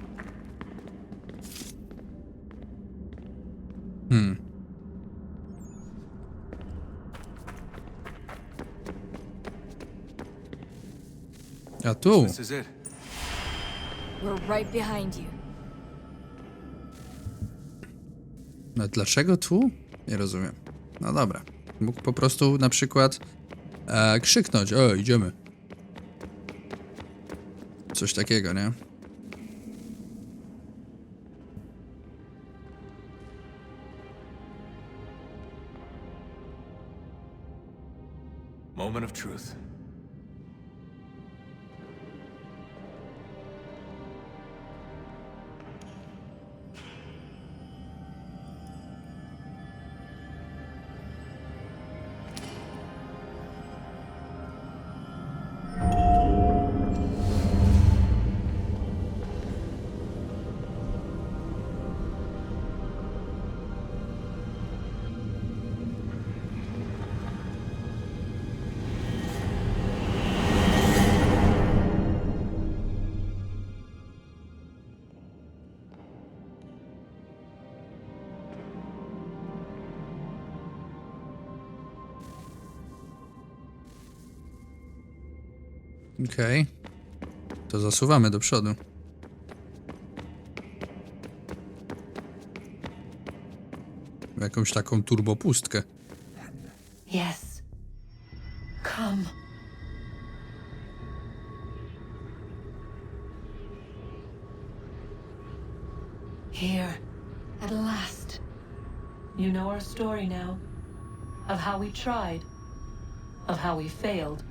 A: A tu.
O: This is it.
L: We're right behind you.
A: No dlaczego tu? Nie rozumiem. No dobra. Mógł po prostu na przykład krzyknąć, o, idziemy. Coś takiego, nie?
O: Moment of truth.
A: Okej. To zasuwamy do przodu. W jakąś taką turbopustkę.
N: Yes. Come. Here, at last. You know our story now. Of how we tried. Of how we failed.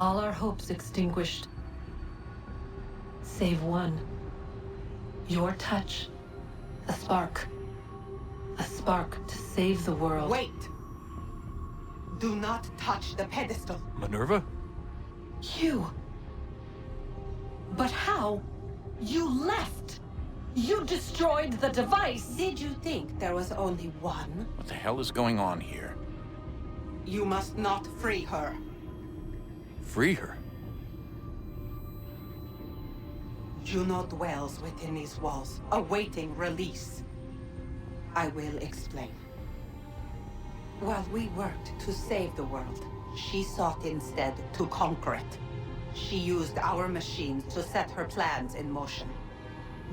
N: All our hopes extinguished. Save one. Your touch. A spark. A spark to save the world.
K: Wait! Do not touch the pedestal.
O: Minerva?
N: You... But how? You left! You destroyed the device!
K: Did you think there was only one?
E: What the hell is going on here?
K: You must not free her.
O: Free her?
K: Juno dwells within these walls, awaiting release. I will explain. While we worked to save the world, she sought instead to conquer it. She used our machines to set her plans in motion.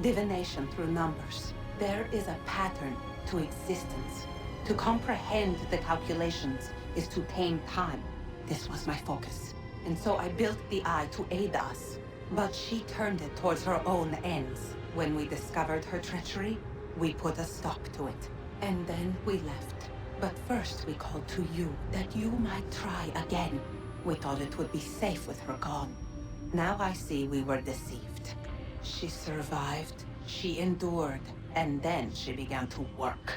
K: Divination through numbers. There is a pattern to existence. To comprehend the calculations is to tame time. This was my focus. And so I built the eye to aid us. But she turned it towards her own ends. When we discovered her treachery, we put a stop to it. And then we left. But first we called to you, that you might try again. We thought it would be safe with her gone. Now I see we were deceived. She survived, she endured, and then she began to work.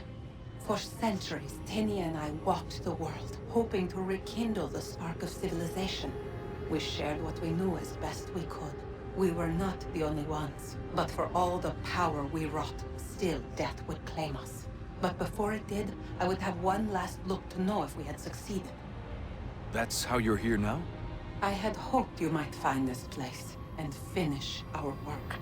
K: For centuries, Tinia and I walked the world, hoping to rekindle the spark of civilization. We shared what we knew as best we could. We were not the only ones, but for all the power we wrought, still death would claim us. But before it did, I would have one last look to know if we had succeeded.
O: That's how you're here now?
K: I had hoped you might find this place and finish our work.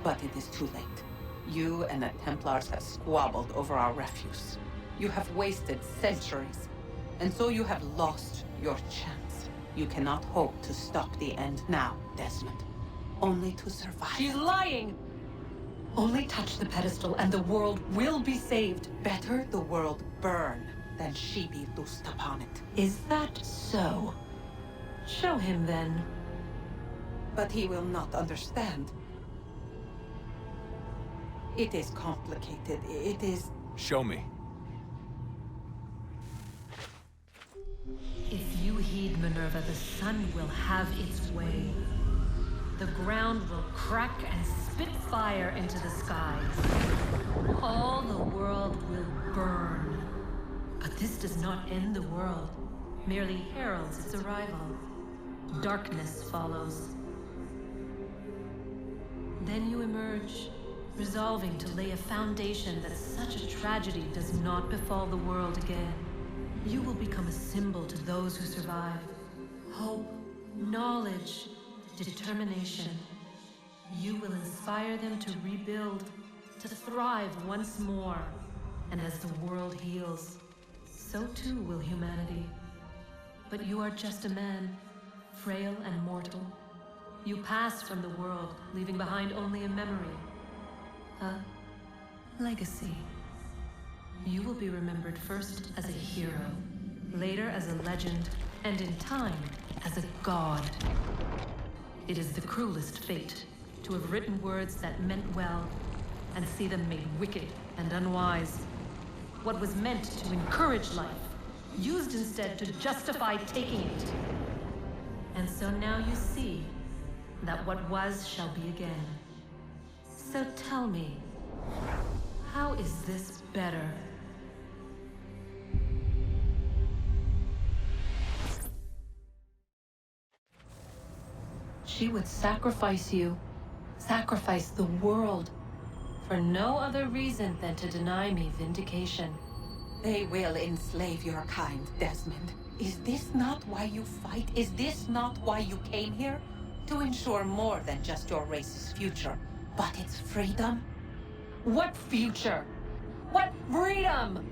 K: But it is too late. You and the Templars have squabbled over our refuse. You have wasted centuries, and so you have lost your chance. You cannot hope to stop the end now, Desmond. Only to survive.
N: She's lying! Only touch the pedestal and the world will be saved.
K: Better the world burn than she be loosed upon it.
N: Is that so? Show him then.
K: But he will not understand. It is complicated. It is...
O: Show me.
N: If you heed Minerva, the sun will have its way. The ground will crack and spit fire into the skies. All the world will burn. But this does not end the world, merely heralds its arrival. Darkness follows. Then you emerge, resolving to lay a foundation that such a tragedy does not befall the world again. You will become a symbol to those who survive. Hope, knowledge, determination. You will inspire them to rebuild, to thrive once more. And as the world heals, so too will humanity. But you are just a man, frail and mortal. You pass from the world, leaving behind only a memory. A legacy. You will be remembered first as a hero, later as a legend, and in time, as a god. It is the cruelest fate, to have written words that meant well, and see them made wicked and unwise. What was meant to encourage life, used instead to justify taking it. And so now you see that what was shall be again. So tell me, how is this better? She would sacrifice you, sacrifice the world, for no other reason than to deny me vindication.
K: They will enslave your kind, Desmond. Is this not why you fight? Is this not why you came here? To ensure more than just your race's future, but its freedom?
N: What future? What freedom?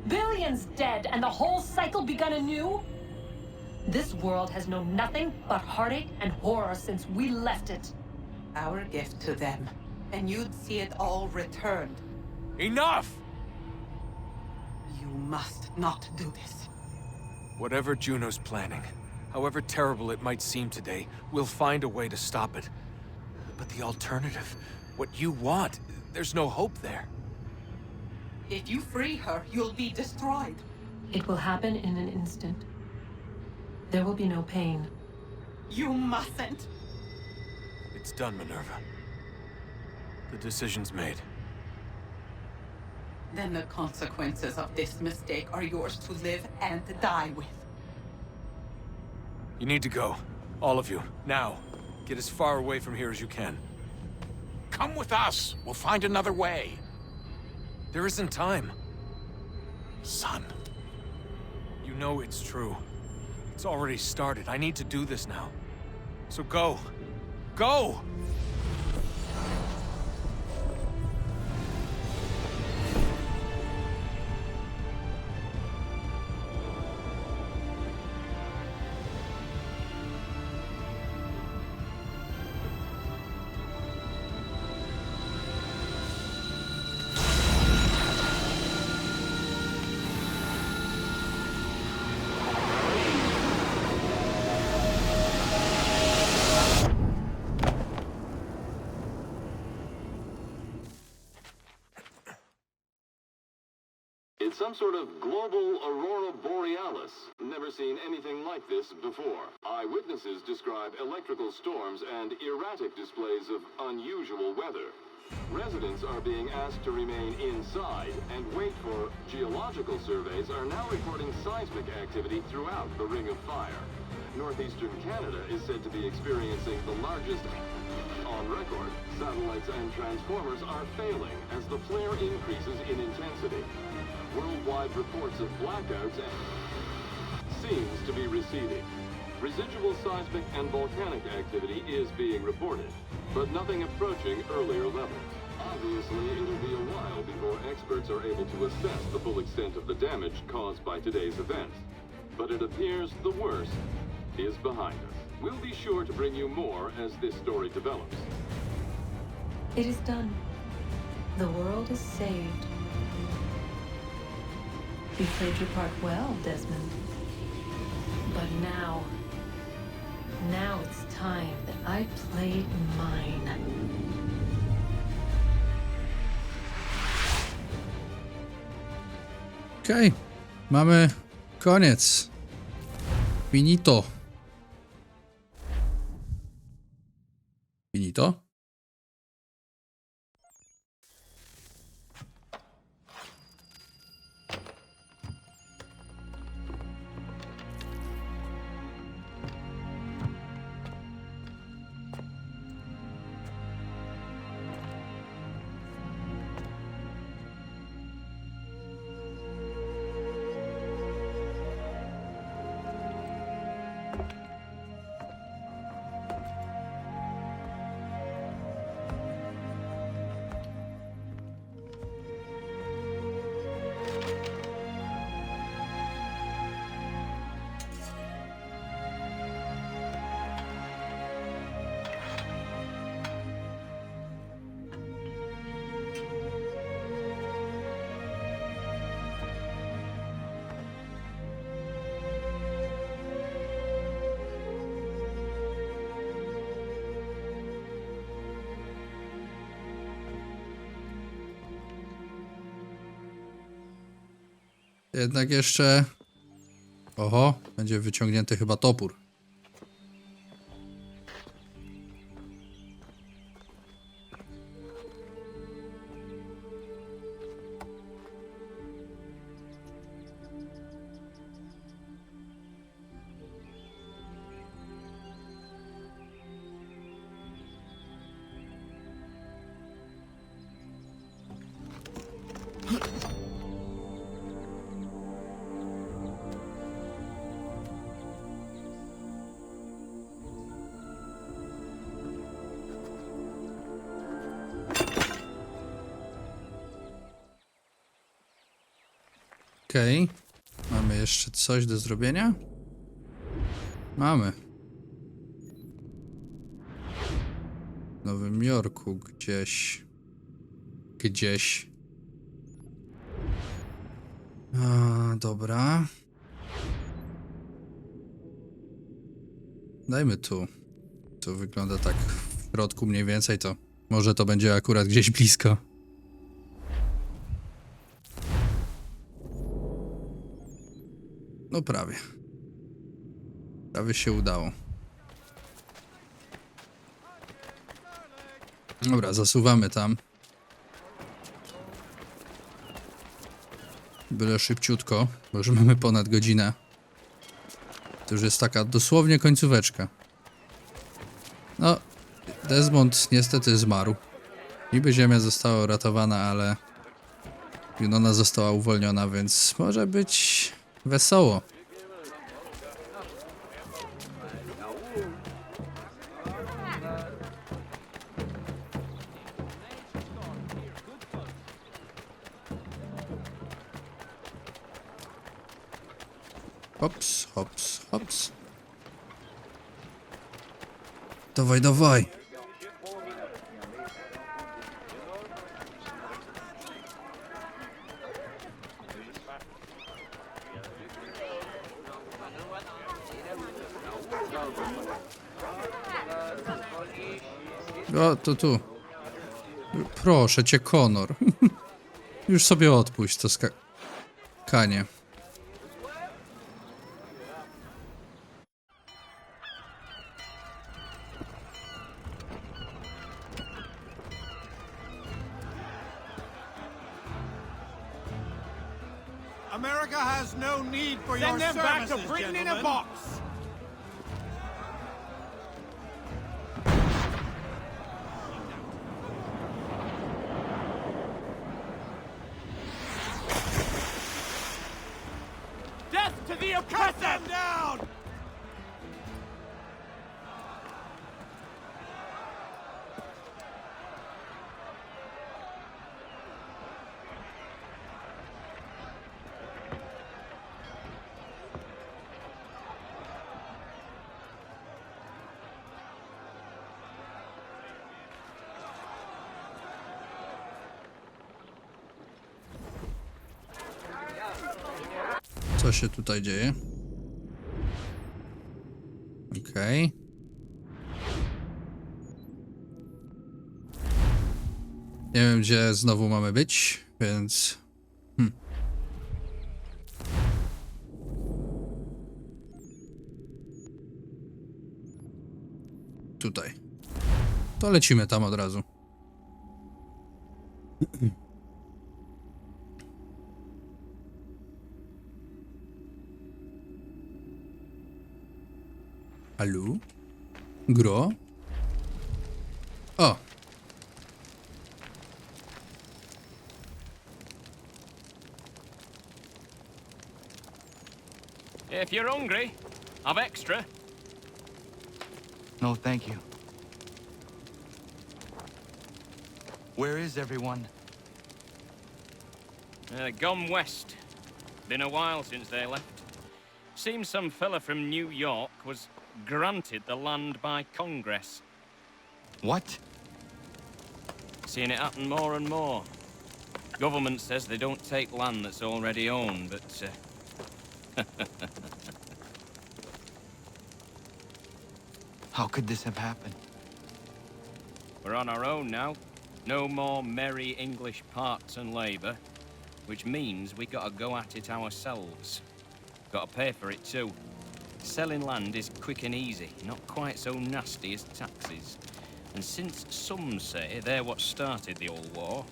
N: Billions dead and the whole cycle begun anew? This world has known nothing but heartache and horror since we left it.
K: Our gift to them, and you'd see it all returned.
O: Enough!
K: You must not do this.
O: Whatever Juno's planning, however terrible it might seem today, we'll find a way to stop it. But the alternative, what you want, there's no hope there.
K: If you free her, you'll be destroyed.
N: It will happen in an instant. There will be no pain.
K: You mustn't.
O: It's done, Minerva. The decision's made.
K: Then the consequences of this mistake are yours to live and die with.
O: You need to go. All of you. Now. Get as far away from here as you can.
E: Come with us. We'll find another way.
O: There isn't time.
E: Son.
O: You know it's true. It's already started. I need to do this now. So go. Go!
Q: It's some sort of global aurora borealis. Never seen anything like this before. Eyewitnesses describe electrical storms and erratic displays of unusual weather. Residents are being asked to remain inside and wait for geological surveys are now reporting seismic activity throughout the Ring of Fire. Northeastern Canada is said to be experiencing the largest on record. Satellites and transformers are failing as the flare increases in intensity. Worldwide reports of blackouts seems to be receding. Residual seismic and volcanic activity is being reported, but nothing approaching earlier levels. Obviously, it'll be a while before experts are able to assess the full extent of the damage caused by today's events. But it appears the worst is behind us. We'll be sure to bring you more as this story develops.
N: It is done. The world is saved. You played your part well, Desmond. But now it's time that I played mine.
A: Okej, mamy koniec. Finito. Finito? Jednak jeszcze... Oho, będzie wyciągnięty chyba topór. Okej. Mamy jeszcze coś do zrobienia? Mamy. W Nowym Jorku gdzieś. Dobra. Dajmy tu. To wygląda tak w środku mniej więcej, to może to będzie akurat gdzieś blisko. No prawie. Prawie się udało. Dobra, zasuwamy tam. Byle szybciutko, bo już mamy ponad godzinę. To już jest taka dosłownie końcóweczka. No, Desmond niestety zmarł. Niby ziemia została uratowana, ale Junona została uwolniona, więc może być wesoło. Hops, hops, hops. Dawaj, dawaj. O, to tu. Proszę cię, Connor. Już sobie odpuść to skakanie.
R: America has no need for your
J: Send them back to
R: services,
J: Britain in a
R: gentlemen.
J: box! Death to the oppressor! Cut them down!
A: Co się tutaj dzieje? Okej. Nie wiem, gdzie znowu mamy być, więc... Tutaj. To lecimy tam od razu. Halo? Gro? O!
S: If you're hungry, I've extra.
G: No, thank you. Where is everyone?
S: Gone west. Been a while since they left. Seems some fella from New York was granted the land by Congress.
G: What?
S: Seeing it happen more and more. Government says they don't take land that's already owned, but...
G: How could this have happened?
S: We're on our own now. No more merry English parts and labour, which means we gotta go at it ourselves. Gotta pay for it too. Selling land is quick and easy, not quite so nasty as taxes. And since some say they're what started the old war,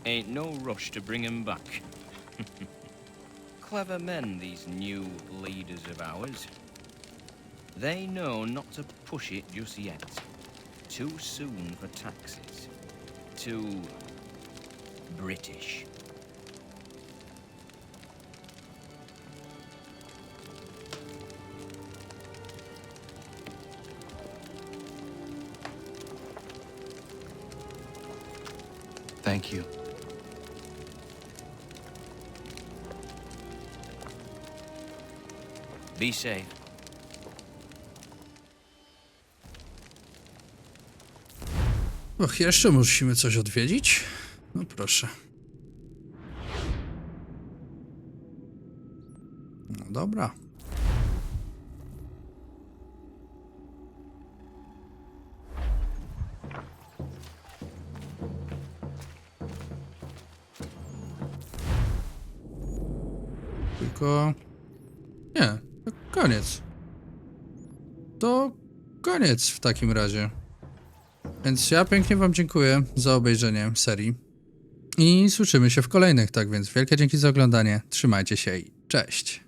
S: ain't no rush to bring 'em back. Clever men, these new leaders of ours. They know not to push it just yet. Too soon for taxes. Too British.
G: Thank you.
S: Be safe.
A: Och, jeszcze musimy coś odwiedzić? No proszę. No dobra. Tylko... Nie, to koniec. To koniec w takim razie. Więc ja pięknie wam dziękuję za obejrzenie serii. I słyszymy się w kolejnych, tak więc wielkie dzięki za oglądanie. Trzymajcie się i cześć.